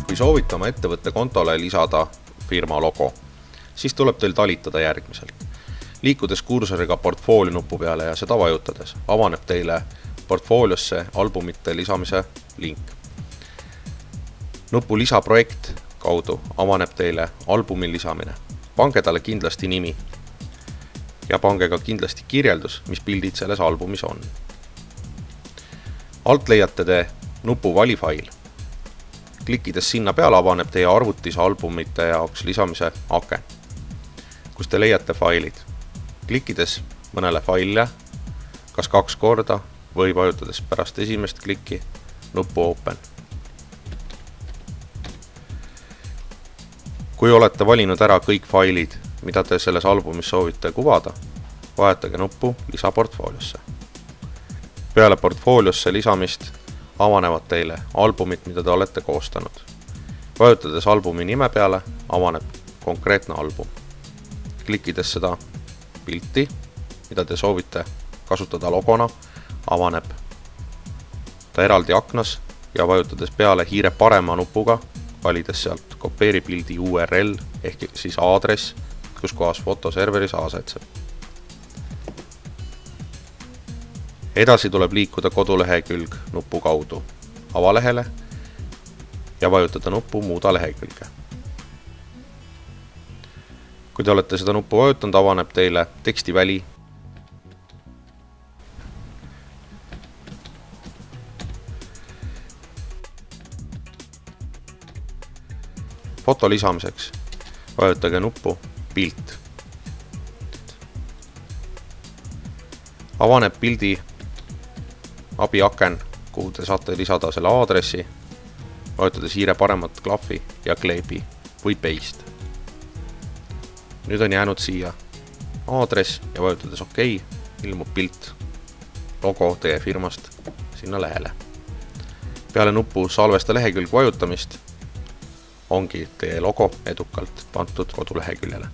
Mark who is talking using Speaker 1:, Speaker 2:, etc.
Speaker 1: Kui soovite oma ettevõtte kontole lisada firma logo, siis tuleb teil talitada järgmiselt. Liikudes kursoriga portfoolio nupu peale ja seda vajutades, avaneb teile portfooliosse albumite lisamise link. Nupu lisaprojekt kaudu avaneb teile albumi lisamine. Pange talle kindlasti nimi ja pange ka kindlasti kirjeldus, mis pildid selles albumis on. Alt leiate te nupu valifail. Klikkides sinna peale avaneb teie arvutis albumite jaoks lisamise aken, kus te leiate failid. Klikkides mõnele failile, kas 2 korda või vajutades pärast esimest klikki nuppu Open. Kui olete valinud ära kõik failid, mida te selles albumis soovite kuvada, vajutage nuppu Lisa portfooliosse. Peale portfooliosse lisamist avanevad teile albumid, mida te olete koostanud. Vajutades albumi nime peale, avaneb konkreetne album. Klikkides seda pilti, mida te soovite kasutada logona, avaneb ta eraldi aknas ja vajutades peale hiire parema nupuga, valides sealt kopeeri pildi URL ehk siis aadress, kus kohas fotoserveris asetseb. Edasi tuleb liikuda kodulehekülg nupu kaudu avalehele ja vajutada nuppu muuda lehekülge. Kui te olete seda nuppu vajutanud, avaneb teile tekstiväli. Foto lisamiseks vajutage nuppu Pilt. Avaneb pildi abiaken, kuhu te saate lisada selle aadressi, vajutades hiire paremat klahvi ja kleebi või paste. Nüüd on jäänud siia aadress ja vajutades OK, ilmub pilt logo teie firmast sinna lehele. Peale nupu salvesta lehekülg vajutamist ongi teie logo edukalt pandud koduleheküljele.